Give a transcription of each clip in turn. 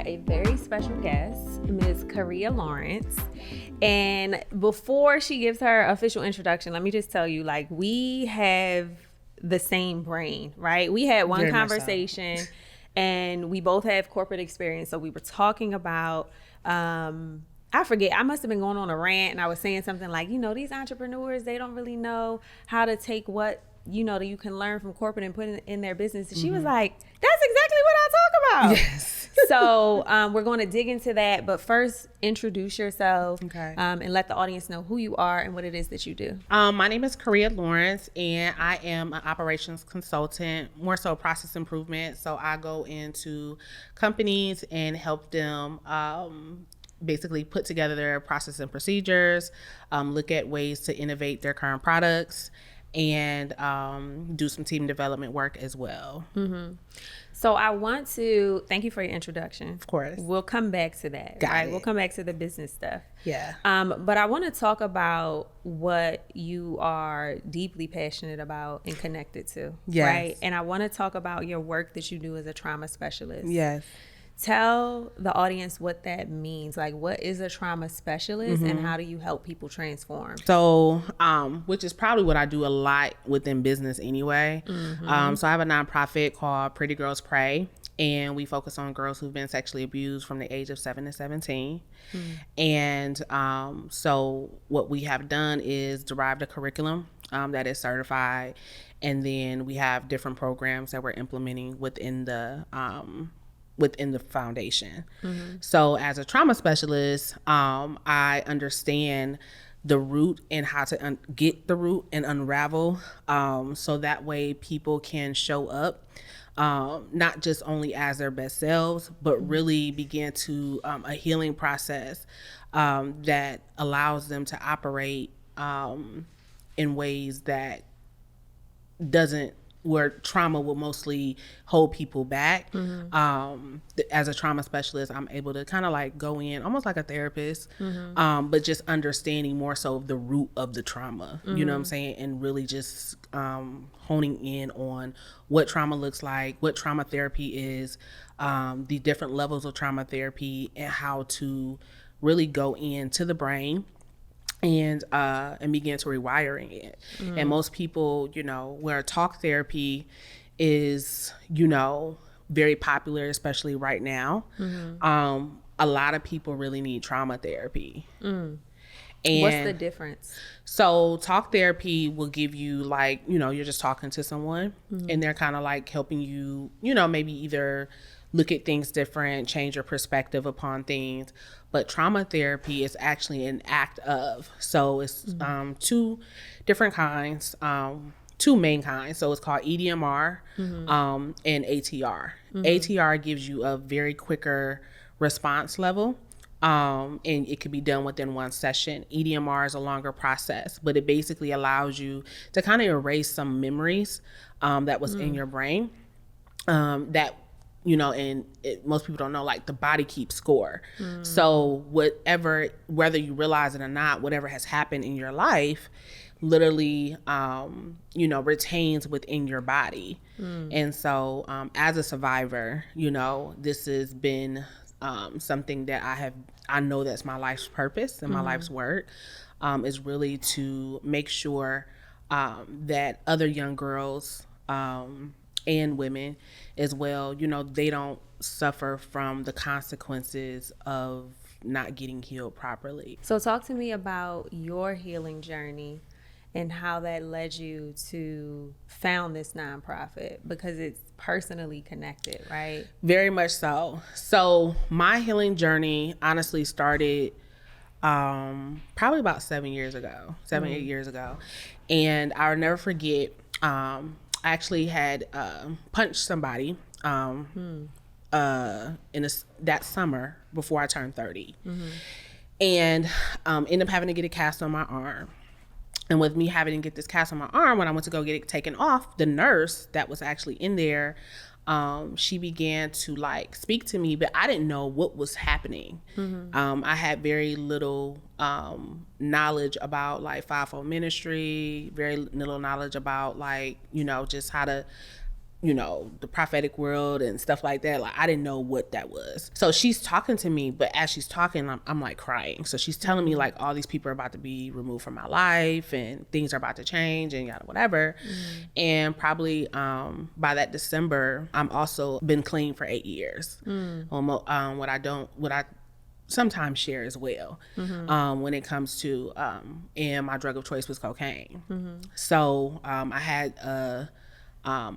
got a very special guest, Ms. Karria Lawrence. And before she gives her official introduction, let me just tell you, like, we have the same brain, right? We had one conversation and we both have corporate experience. So we were talking about, I forget, I must have been going on a rant and I was saying something like, you know, these entrepreneurs, they don't really know how to take what, you know, that you can learn from corporate and put it in their business. And she was like, that's exactly what I talk about. Yes. So we're going to dig into that. But first, introduce yourself and let the audience know who you are and what it is that you do. My name is Karria Lawrence, and I am an operations consultant, more so process improvement. So I go into companies and help them basically put together their process and procedures, look at ways to innovate their current products, and do some team development work as well. Mm-hmm. So I want to thank you for your introduction. Of course. We'll come back to that. Got it. We'll come back to the business stuff. Yeah. But I want to talk about what you are deeply passionate about and connected to. Yes. Right? And I want to talk about your work that you do as a trauma specialist. Yes. Tell the audience what that means. Like, what is a trauma specialist and how do you help people transform? So, which is probably what I do a lot within business anyway. So I have a nonprofit called Pretty Girls Pray, and we focus on girls who've been sexually abused from the age of 7 to 17. And so what we have done is derived a curriculum that is certified, and then we have different programs that we're implementing within the foundation. So as a trauma specialist, I understand the root and how to get the root and unravel, so that way people can show up, not just only as their best selves, but really begin to a healing process that allows them to operate in ways that where trauma will mostly hold people back. As a trauma specialist, I'm able to kind of like go in almost like a therapist, but just understanding more so of the root of the trauma, you know what I'm saying? And really just honing in on what trauma looks like, what trauma therapy is, the different levels of trauma therapy, and how to really go into the brain and begin to rewiring it. And most people, you know, where talk therapy is, you know, very popular, especially right now. A lot of people really need trauma therapy. And what's the difference? So talk therapy will give you, like, you know, you're just talking to someone and they're kind of like helping you, you know, maybe either look at things different, change your perspective upon things. But trauma therapy is actually an act of. So it's two different kinds, two main kinds. So it's called EDMR and ATR. ATR gives you a very quicker response level, and it could be done within one session. EDMR is a longer process, but it basically allows you to kind of erase some memories that was in your brain that, you know, and most people don't know, like, the body keeps score. So whether you realize it or not, whatever has happened in your life literally, you know, retains within your body. And so as a survivor, you know, this has been something that I know that's my life's purpose and my life's work, is really to make sure that other young girls and women as well, you know, they don't suffer from the consequences of not getting healed properly. So talk to me about your healing journey and how that led you to found this nonprofit, because it's personally connected, right? Very much so. So my healing journey honestly started probably about 7 years ago, 8 years ago. And I'll never forget, I actually had punched somebody that summer before I turned 30. And ended up having to get a cast on my arm. And with me having to get this cast on my arm, when I went to go get it taken off, the nurse that was actually in there, she began to like speak to me, but I didn't know what was happening. I had very little knowledge about like fivefold ministry, very little knowledge about like, you know, just how to, the prophetic world and stuff like that. Like, I didn't know what that was. So she's talking to me, but as she's talking, I'm like crying. So she's telling me like all these people are about to be removed from my life and things are about to change and yada whatever. And probably by that December, I'm also been clean for 8 years. What I sometimes share as well, when it comes to and my drug of choice was cocaine. So I had a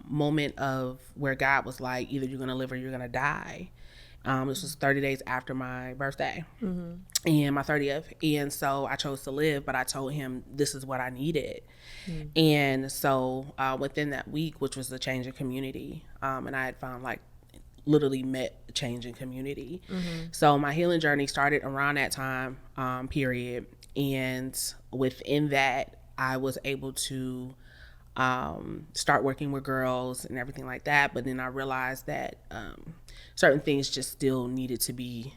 moment of where God was like, either you're gonna live or you're gonna die. This was 30 days after my birthday and my 30th, and so I chose to live, but I told him this is what I needed. And so within that week, which was the change in community, and I had found like literally met a change in community. So my healing journey started around that time period, and within that I was able to start working with girls and everything like that. But then I realized that certain things just still needed to be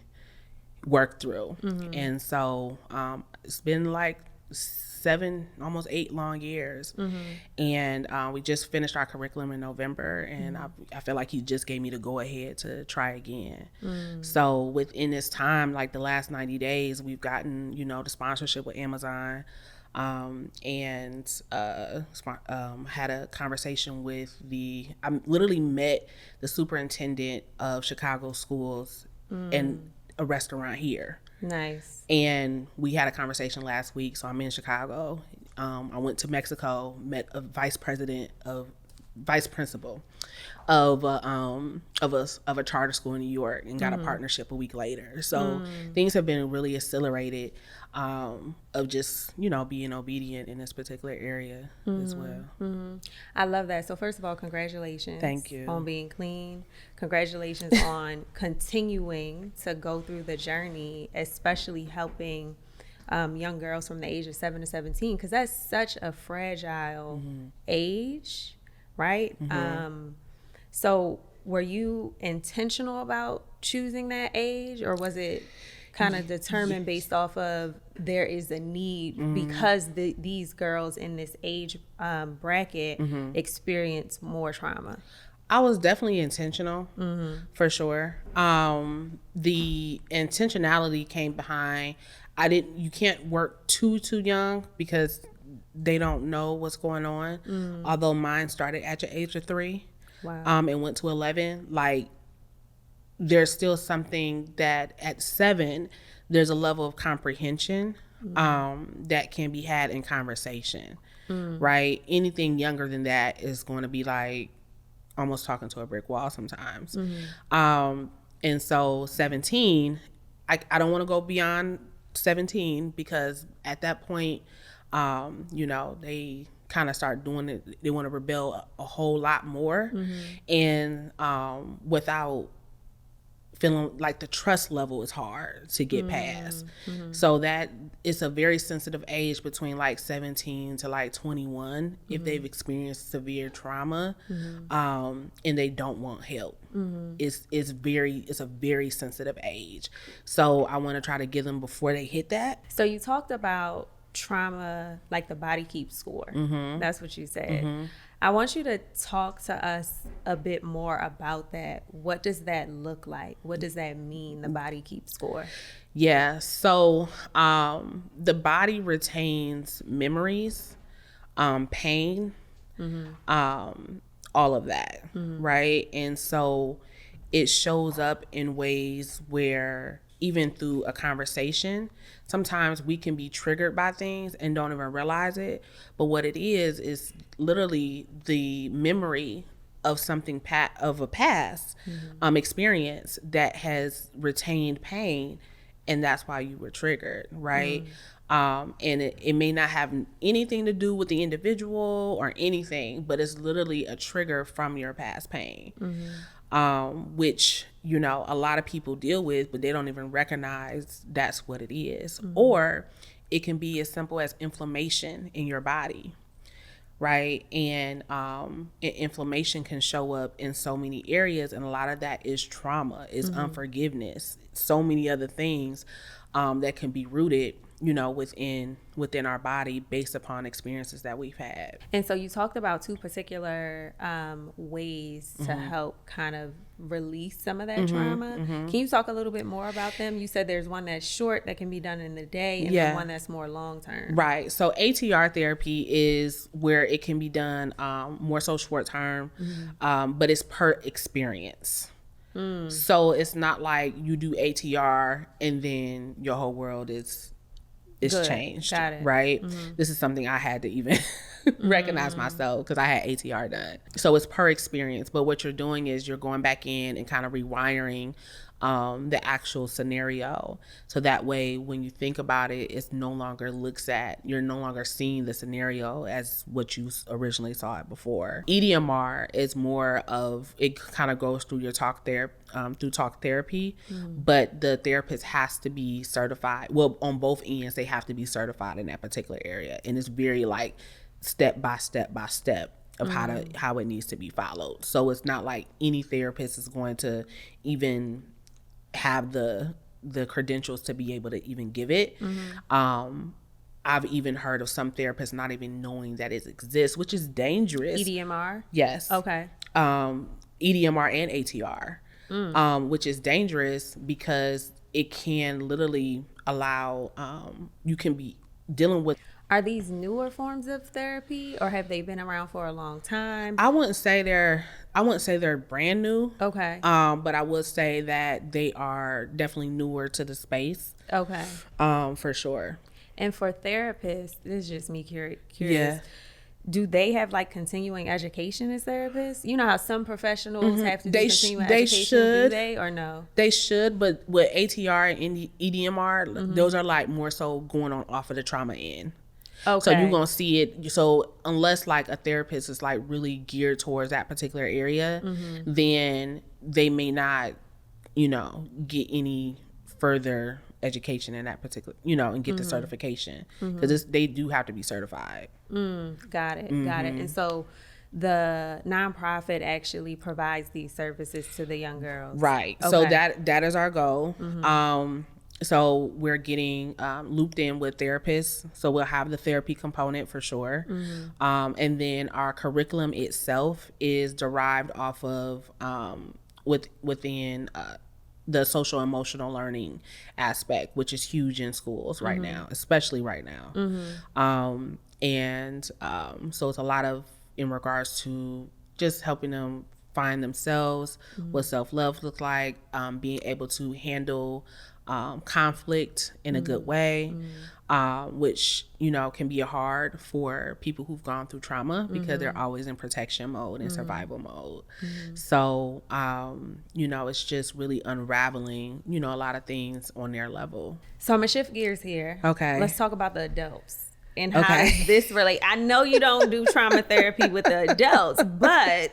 worked through. And so it's been like 7, almost 8 long years. And we just finished our curriculum in November, and I feel like he just gave me the go ahead to try again. So within this time, like the last 90 days, we've gotten, the sponsorship with Amazon, and had a conversation with I literally met the superintendent of Chicago schools in a restaurant here. Nice. And we had a conversation last week. So I'm in Chicago. I went to Mexico, met a vice principal of a charter school in New York, and got a partnership a week later. So things have been really accelerated, of just being obedient in this particular area as well. I love that. So first of all, congratulations. Thank you. On being clean. Congratulations on continuing to go through the journey, especially helping young girls from the age of 7 to 17, because that's such a fragile age, right? So were you intentional about choosing that age, or was it kind of determined based off of there is a need because these girls in this age bracket experience more trauma? I was definitely intentional, for sure. The intentionality came behind, you can't work too young because they don't know what's going on. Although mine started at the age of 3. Wow. And went to 11. Like, there's still something that at 7, there's a level of comprehension that can be had in conversation, right? Anything younger than that is going to be like almost talking to a brick wall sometimes. And so 17, I don't want to go beyond 17, because at that point, they kind of start doing it. They want to rebel a whole lot more, and without feeling like the trust level is hard to get past. So that it's a very sensitive age between like 17 to like 21 if they've experienced severe trauma, and they don't want help. It's a very sensitive age. So I want to try to give them before they hit that. So you talked about trauma, like the body keeps score. That's what you said. I want you to talk to us a bit more about that. What does that look like? What does that mean, the body keeps score? Yeah, so the body retains memories, pain, all of that, right? And so it shows up in ways where even through a conversation, sometimes we can be triggered by things and don't even realize it. But what it is literally the memory of something of a past experience that has retained pain, and that's why you were triggered, right? And it may not have anything to do with the individual or anything, but it's literally a trigger from your past pain. Which, a lot of people deal with, but they don't even recognize that's what it is. Or it can be as simple as inflammation in your body, right? And inflammation can show up in so many areas, and a lot of that is trauma, is unforgiveness, so many other things that can be rooted within our body based upon experiences that we've had. And so you talked about two particular ways to help kind of release some of that trauma. Can you talk a little bit more about them? You said there's one that's short that can be done in the day, and then one that's more long term. Right. So ATR therapy is where it can be done more so short term, but it's per experience. So it's not like you do ATR and then your whole world is changed. Got it. Right. This is something I had to even recognize myself, because I had ATR done. So it's per experience, but what you're doing is you're going back in and kind of rewiring the actual scenario, so that way when you think about it, you're no longer seeing the scenario as what you originally saw it before. EDMR is more of, it kind of goes through your talk therapy, but the therapist has to be certified. Well, on both ends, they have to be certified in that particular area, and it's very like step by step of how it needs to be followed. So it's not like any therapist is going to even have the credentials to be able to even give it. I've even heard of some therapists not even knowing that it exists, which is dangerous. EDMR? Yes. Okay. EDMR and ATR, which is dangerous because it can literally allow, you can be dealing with. Are these newer forms of therapy, or have they been around for a long time? I wouldn't say they're brand new. Okay. But I would say that they are definitely newer to the space. Okay. For sure. And for therapists, this is just me curious. Yeah. Do they have like continuing education as therapists? You know how some professionals have to do continuing education. Should. Do they, or no? They should, but with ATR and EDMR, those are like more so going on off of the trauma end. Okay. So you're going to see it. So unless like a therapist is like really geared towards that particular area, then they may not, get any further education in that particular, and get the certification, because they do have to be certified. Got it. And so the nonprofit actually provides these services to the young girls. Right. Okay. So that is our goal. So we're getting looped in with therapists. So we'll have the therapy component for sure. And then our curriculum itself is derived off of within the social emotional learning aspect, which is huge in schools right now, especially right now. So it's a lot of in regards to just helping them find themselves, what self-love looks like, being able to handle conflict in a good way, which can be hard for people who've gone through trauma, because they're always in protection mode and survival mode. So it's just really unraveling a lot of things on their level. So I'm gonna shift gears here. Okay, let's talk about the adults and how does this relate. I know you don't do trauma therapy with the adults, but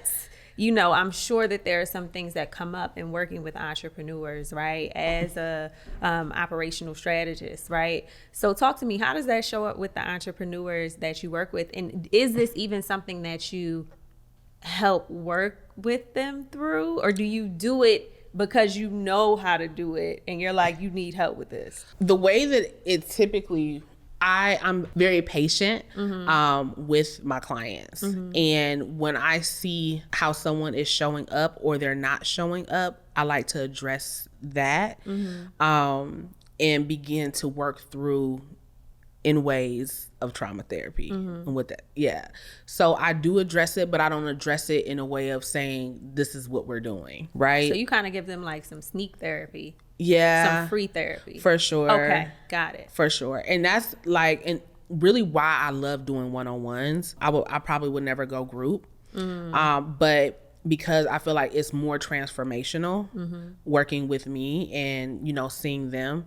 I'm sure that there are some things that come up in working with entrepreneurs, right? As a operational strategist, right? So talk to me, how does that show up with the entrepreneurs that you work with? And is this even something that you help work with them through? Or do you do it because you know how to do it and you're like, you need help with this? The way that it typically, I'm very patient with my clients. And when I see how someone is showing up or they're not showing up, I like to address that and begin to work through in ways of trauma therapy and with that. Yeah. So I do address it, but I don't address it in a way of saying this is what we're doing. Right. So you kind of give them like some sneak therapy. Yeah. Some free therapy. For sure. Okay. Got it. For sure. And that's like, and really why I love doing one-on-ones. I probably would never go group. But because I feel like it's more transformational working with me and, seeing them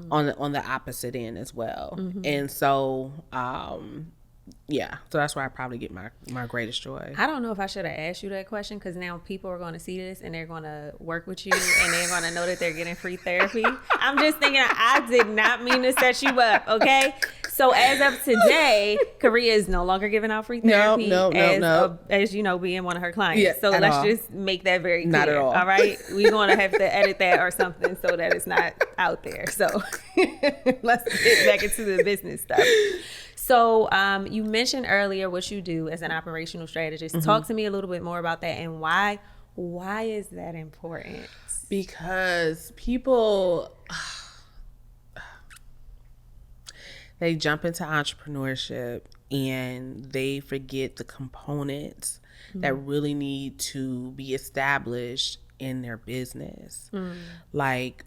on the opposite end as well. And so, so that's where I probably get my greatest joy. I don't know if I should have asked you that question, because now people are going to see this and they're going to work with you and they're going to know that they're getting free therapy. I'm just thinking, I did not mean to set you up, okay? So as of today, Karria is no longer giving out free therapy. No. As you know, being one of her clients. Yeah, so let's all. just make that very clear. Not at all. All right. We're going to have to edit that or something so that it's not out there. So let's get back into the business stuff. So you mentioned earlier what you do as an operational strategist. Talk to me a little bit more about that and why is that important? Because people, they jump into entrepreneurship and they forget the components that really need to be established in their business. Like,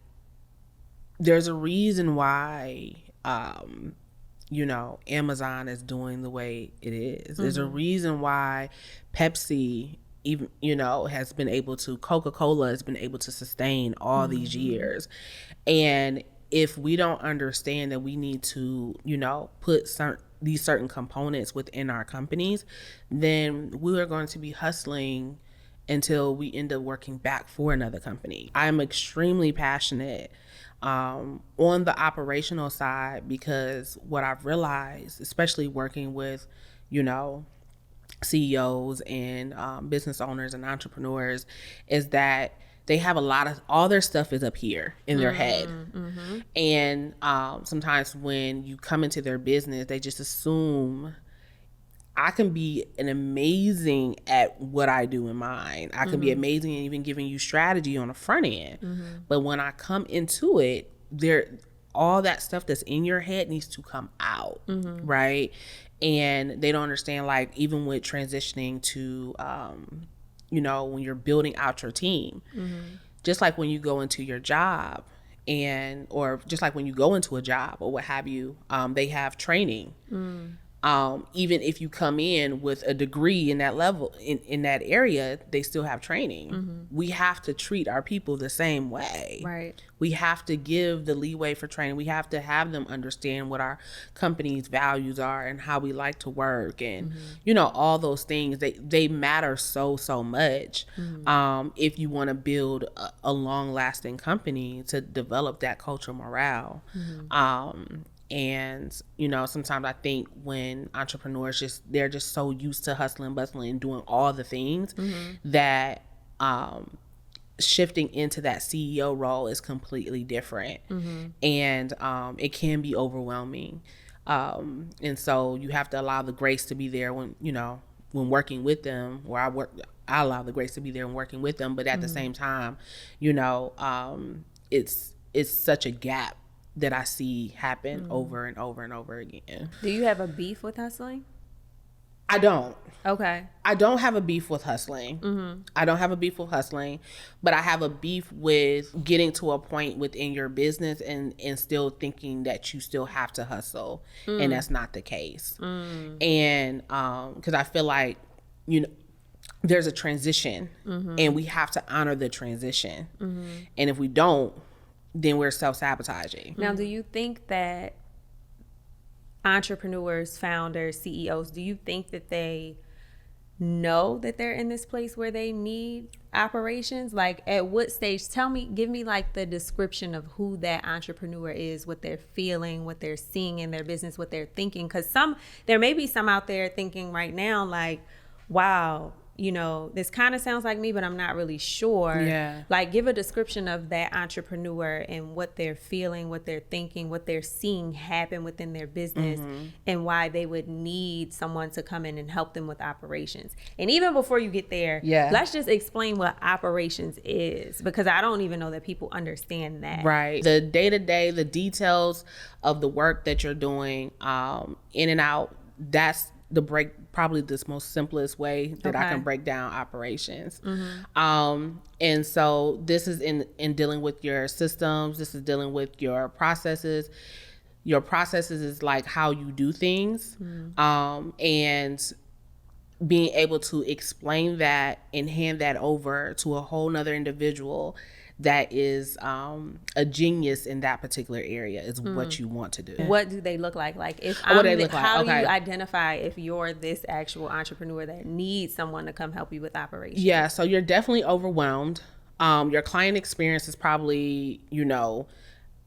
there's a reason why, Amazon is doing the way it is. There's a reason why Pepsi, even, has been able to, Coca-Cola has been able to sustain all these years. And if we don't understand that we need to, put these certain components within our companies, then we are going to be hustling until we end up working back for another company. I'm extremely passionate on the operational side, because what I've realized, especially working with, CEOs and business owners and entrepreneurs, is that they have all their stuff is up here in their head. And sometimes when you come into their business, they just assume I can be amazing at what I do in mine. I can be amazing at even giving you strategy on the front end. But when I come into it, all that stuff that's in your head needs to come out, right? And they don't understand, like, even with transitioning to, when you're building out your team, just like when you go into your job or just like when you go into a job or what have you, they have training. Even if you come in with a degree in that level, in that area, they still have training. We have to treat our people the same way. Right. We have to give the leeway for training. We have to have them understand what our company's values are and how we like to work, and all those things. They matter so much. If you want to build a long-lasting company, to develop that cultural morale. And, sometimes I think when entrepreneurs they're just so used to hustling, bustling, and doing all the things that shifting into that CEO role is completely different. And it can be overwhelming. And so you have to allow the grace to be there when working with them, or I allow the grace to be there when working with them. But at the same time, it's such a gap that I see happen over and over and over again. Do you have a beef with hustling? I don't. Okay. I don't have a beef with hustling. I don't have a beef with hustling, but I have a beef with getting to a point within your business and still thinking that you still have to hustle, and that's not the case. And because I feel like, there's a transition, and we have to honor the transition. And if we don't, then we're self-sabotaging. Now, do you think that entrepreneurs, founders, CEOs, do you think that they know that they're in this place where they need operations? Like, at what stage? Give me like the description of who that entrepreneur is, what they're feeling, what they're seeing in their business, what they're thinking. Because there may be some out there thinking right now, like, wow, this kind of sounds like me, but I'm not really sure. Yeah. Like, give a description of that entrepreneur and what they're feeling, what they're thinking, what they're seeing happen within their business, and why they would need someone to come in and help them with operations. And even before you get there, let's just explain what operations is, because I don't even know that people understand that. Right. The day-to-day, the details of the work that you're doing, in and out, that's probably this most simplest way that I can break down operations. And so this is in dealing with your systems. This is dealing with your processes. Your processes is like how you do things. And being able to explain that and hand that over to a whole nother individual that is a genius in that particular area is what you want to do. What do they look like? Like, how do you identify if you're this actual entrepreneur that needs someone to come help you with operations? Yeah, so you're definitely overwhelmed. Your client experience is probably,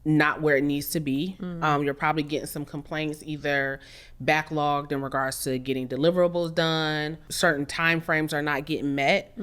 not where it needs to be. You're probably getting some complaints either backlogged in regards to getting deliverables done. Certain time frames are not getting met.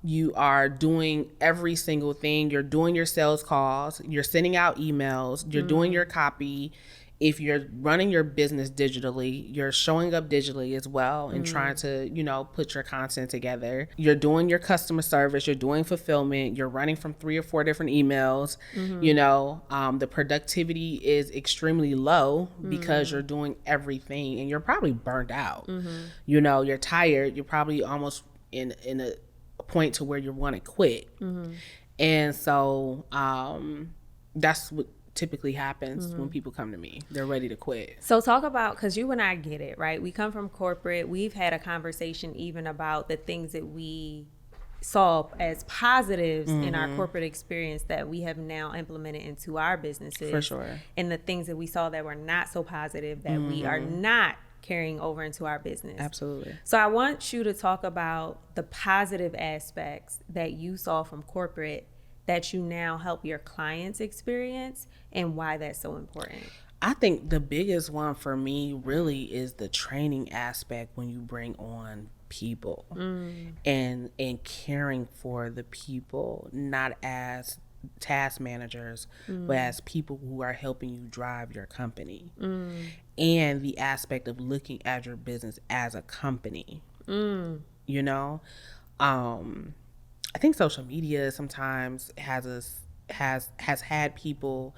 You are doing every single thing. You're doing your sales calls. You're sending out emails. You're doing your copy. If you're running your business digitally, you're showing up digitally as well and trying to, put your content together. You're doing your customer service, you're doing fulfillment, you're running from 3 or 4 different emails. The productivity is extremely low because you're doing everything and you're probably burned out. You're tired. You're probably almost in a point to where you want to quit. And so that's what typically happens when people come to me. They're ready to quit. So talk about, because you and I get it, right? We come from corporate. We've had a conversation even about the things that we saw as positives in our corporate experience that we have now implemented into our businesses. For sure. And the things that we saw that were not so positive that we are not carrying over into our business. Absolutely. So I want you to talk about the positive aspects that you saw from corporate that you now help your clients experience and why that's so important. I think the biggest one for me really is the training aspect when you bring on people and caring for the people, not as task managers, but as people who are helping you drive your company. And the aspect of looking at your business as a company. I think social media sometimes has had people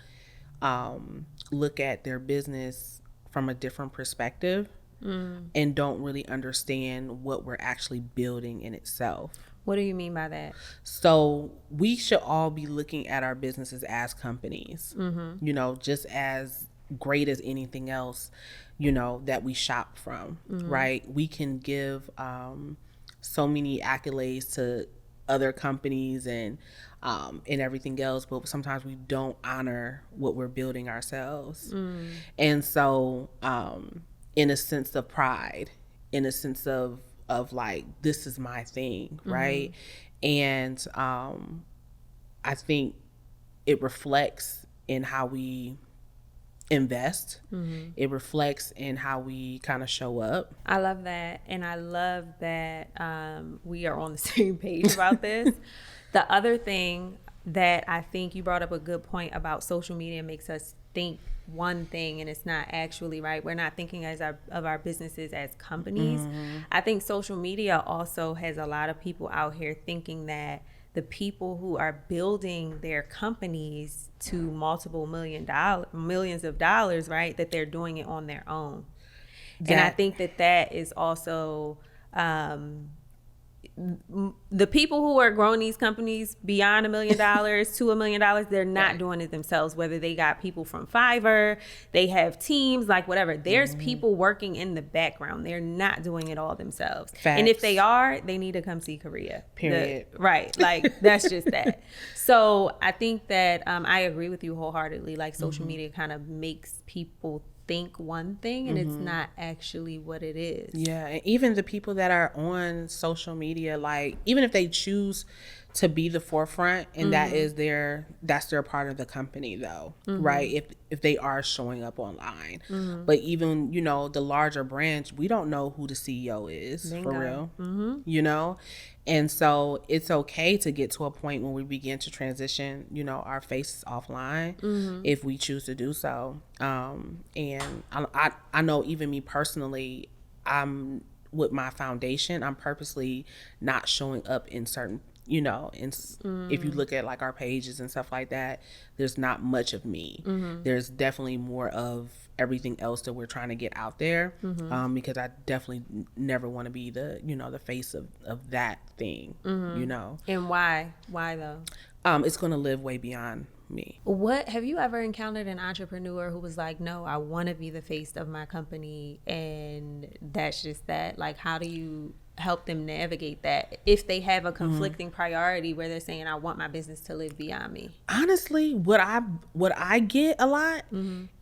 look at their business from a different perspective and don't really understand what we're actually building in itself. What do you mean by that? So we should all be looking at our businesses as companies, just as great as anything else, that we shop from, right? We can give so many accolades to other companies and everything else, but sometimes we don't honor what we're building ourselves. And so in a sense of pride, in a sense of like, this is my thing, right? And I think it reflects in how we invest. It reflects in how we kind of show up. I love that. And I love that we are on the same page about this. The other thing that I think you brought up a good point about social media makes us think one thing and it's not actually right. We're not thinking of our businesses as companies. I think social media also has a lot of people out here thinking that the people who are building their companies to multiple millions of dollars, right, that they're doing it on their own. And I think that is also the people who are growing these companies beyond $1 million to $1 million, they're not doing it themselves, whether they got people from Fiverr, they have teams, like whatever. There's people working in the background. They're not doing it all themselves. Facts. And if they are, they need to come see Karria. Period. Right. Like, that's just that. So I think that I agree with you wholeheartedly. Like, social media kind of makes people think one thing and it's not actually what it is. Yeah, and even the people that are on social media, like, even if they choose to be the forefront and that's their part of the company though, right? If they are showing up online. But even, the larger brands, we don't know who the CEO is. Bingo. For real. And so it's okay to get to a point when we begin to transition, our faces offline if we choose to do so. And I know even me personally, with my foundation, I'm purposely not showing up in certain, if you look at like our pages and stuff like that, there's not much of me. There's definitely more of everything else that we're trying to get out there, because I definitely never want to be the, the face of that thing, And why though? It's going to live way beyond me. What have you ever encountered an entrepreneur who was like, no, I want to be the face of my company and that's just that? Like, how do you help them navigate that if they have a conflicting priority where they're saying, I want my business to live beyond me? Honestly, what I get a lot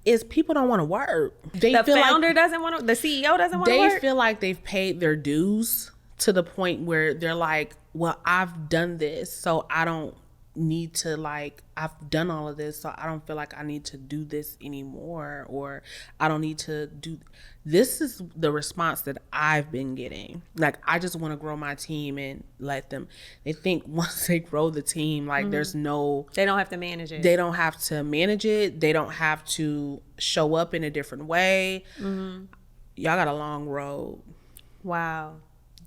is people don't want to work. The founder doesn't want to, the CEO doesn't want to work. They feel like they've paid their dues to the point where they're like, well, I've done this, so I don't need to, like, I've done all of this, so I don't feel like I need to do this anymore, or I don't need to do this. Is the response that I've been getting. Like, I just want to grow my team and let them, they think once they grow the team, like there's no, they don't have to manage it. They don't have to manage it. They don't have to show up in a different way. Y'all got a long road. Wow.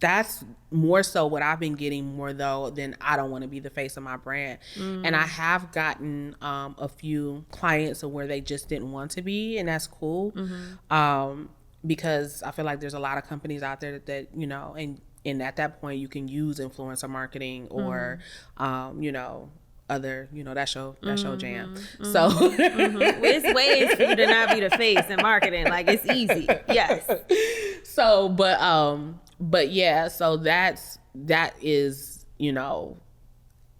That's more so what I've been getting more, though, than I don't want to be the face of my brand. And I have gotten a few clients of where they just didn't want to be, and that's cool. Because I feel like there's a lot of companies out there that you know, and at that point you can use influencer marketing or, you know, other, you know, that's your jam. So It's ways for you to not be the face in marketing. Like, it's easy. Yes. So, but yeah, so that is, you know,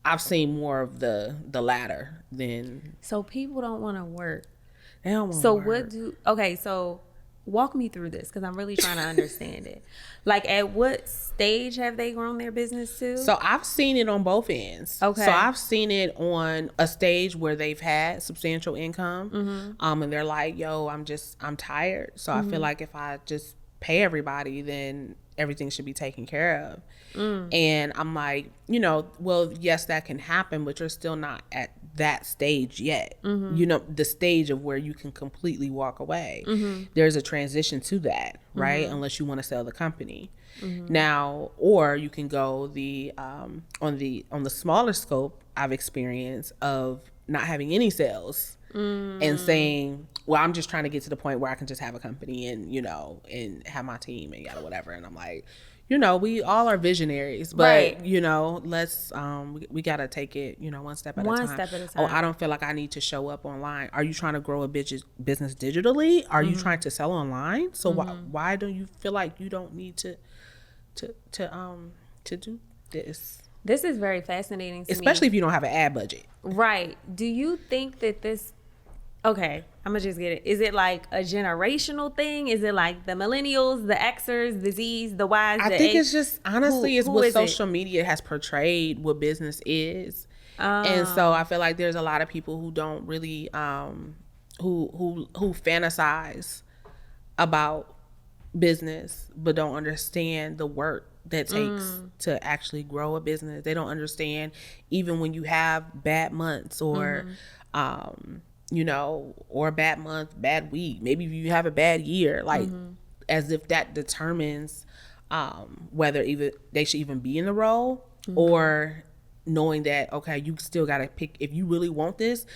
I've seen more of the latter than. So people don't want to work. They don't want to So work. okay, so walk me through this, because I'm really trying to understand it. Like, at what stage have they grown their business to? So I've seen it on both ends. Okay. So I've seen it on a stage where they've had substantial income, and they're like, yo, I'm tired. So I feel like if I just pay everybody, then everything should be taken care of. And I'm like, you know, well, yes, that can happen, but you're still not at that stage yet. You know, the stage of where you can completely walk away. There's a transition to that, right? Unless you want to sell the company. Now, or you can go the on the smaller scope I've experienced of not having any sales and saying, well, I'm just trying to get to the point where I can just have a company and, you know, and have my team and yada whatever. And I'm like, you know, we all are visionaries, but Right. you know, let's we gotta take it, you know, one step at a time. Oh, I don't feel like I need to show up online. Are you trying to grow a business digitally? Are you trying to sell online? So why don't you feel like you don't need to do this? This is very fascinating to Especially me. if you don't have an ad budget. Right. Do you think that this... Okay, I'm going to just get it. Is it like a generational thing? Is it like the millennials, the Xers, the Zs, the Ys, I the think X? it's just, honestly, it's who what is social media has portrayed what business is. And so I feel like there's a lot of people who don't really, who fantasize about business, but don't understand the work that takes to actually grow a business. They don't understand even when you have bad months or, you know, or a bad month, bad week, maybe if you have a bad year, like as if that determines whether even they should even be in the role or knowing that, okay, you still got to pick, if you really want this,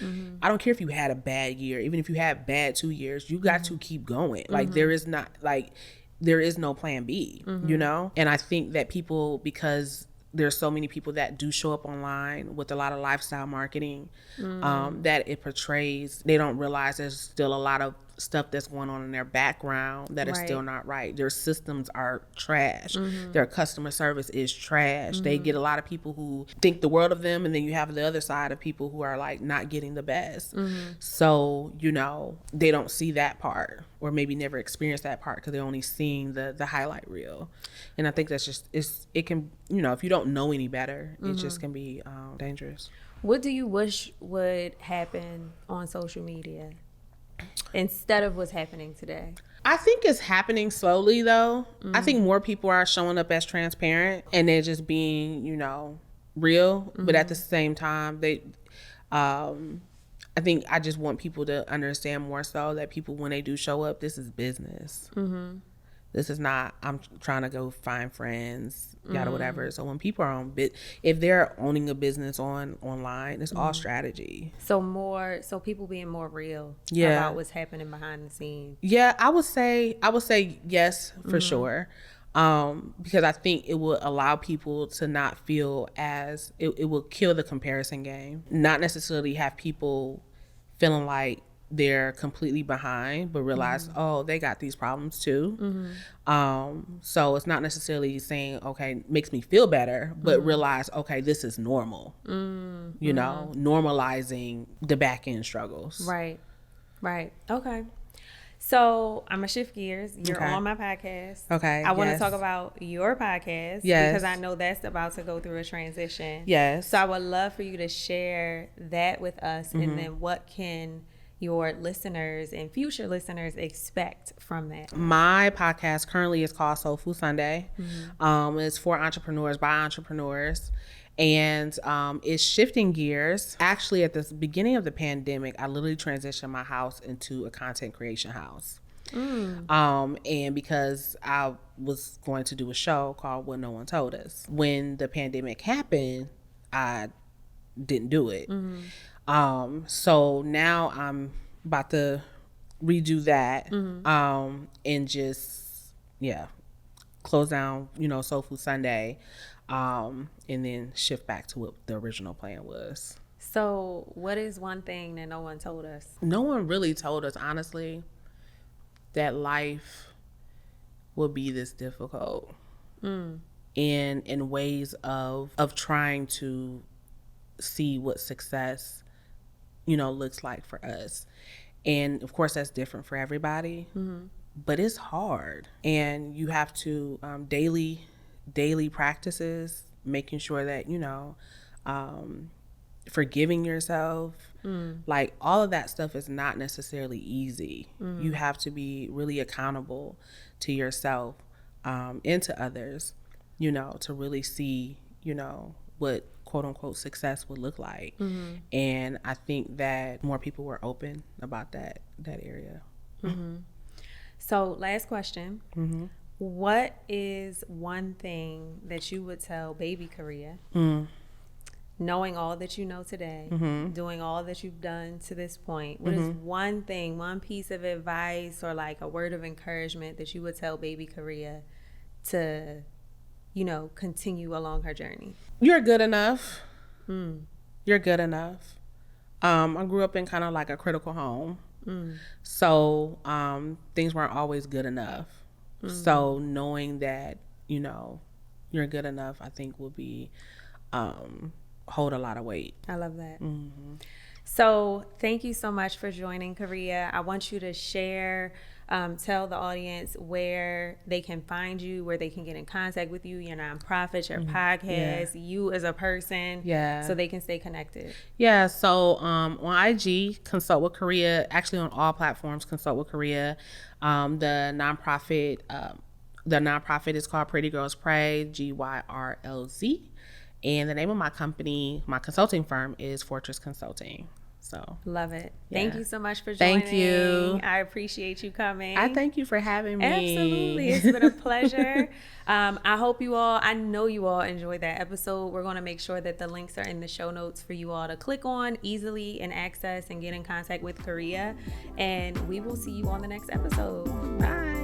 I don't care if you had a bad year, even if you had bad 2 years, you got to keep going. Like there is no plan B, you know? And I think that people, because there's so many people that do show up online with a lot of lifestyle marketing that it portrays, they don't realize there's still a lot of stuff that's going on in their background that is still not right. Their systems are trash. Their customer service is trash. They get a lot of people who think the world of them, and then you have the other side of people who are like not getting the best. So, you know, they don't see that part, or maybe never experience that part because they're only seeing the highlight reel. And I think that's just, it can, you know, if you don't know any better, it just can be dangerous. What do you wish would happen on social media instead of what's happening today? I think it's happening slowly, though. I think more people are showing up as transparent and they're just being, you know, real. But at the same time, I think I just want people to understand more so that people, when they do show up, this is business. This is not, I'm trying to go find friends, yada, whatever. So when people are if they're owning a business online, it's all strategy. So people being more real about what's happening behind the scenes. Yeah, I would say yes, for sure. Because I think it will allow people to not feel as, it will kill the comparison game. Not necessarily have people feeling like they're completely behind, but realize, oh, they got these problems too. So it's not necessarily saying, okay, makes me feel better, but realize, okay, this is normal. You know, normalizing the back end struggles. Right. Okay. So I'm gonna shift gears. You're Okay. on my podcast. Okay, I want to yes. talk about your podcast Yes. because I know that's about to go through a transition. Yes. So I would love for you to share that with us, and then what can your listeners and future listeners expect from that? My podcast currently is called Soul Food Sunday. It's for entrepreneurs by entrepreneurs. And it's shifting gears. Actually, at the beginning of the pandemic, I literally transitioned my house into a content creation house. And because I was going to do a show called What No One Told Us. When the pandemic happened, I didn't do it. So now I'm about to redo that and just, close down, Soul Food Sunday. And then shift back to what the original plan was. So what is one thing that no one told us? No one really told us, honestly, that life would be this difficult in ways of trying to see what success, looks like for us. And of course, that's different for everybody, but it's hard. And you have to daily practices, making sure that forgiving yourself, like all of that stuff is not necessarily easy. You have to be really accountable to yourself and to others, to really see what quote unquote success would look like. And I think that more people were open about that area. So last question. What is one thing that you would tell baby Karria, knowing all that you know today, doing all that you've done to this point? What is one thing, one piece of advice or like a word of encouragement that you would tell baby Karria to, continue along her journey? You're good enough. You're good enough. I grew up in kind of like a critical home. So things weren't always good enough. So knowing that, you're good enough, I think will be, hold a lot of weight. I love that. So thank you so much for joining, Karria. I want you to share, tell the audience where they can find you, where they can get in contact with you, your nonprofit, your podcast, you as a person, so they can stay connected. So on IG, Consult with Karria. Actually, on all platforms, Consult with Karria. The nonprofit is called Pretty Girls Pray, GYRLZ. And the name of my company, my consulting firm, is Fortress Consulting. So love it. Thank you so much for joining. Thank you. I appreciate you coming. I thank you for having me. Absolutely. It's been a pleasure. I know you all enjoyed that episode. We're going to make sure that the links are in the show notes for you all to click on easily and access and get in contact with Karria. And we will see you on the next episode. Bye.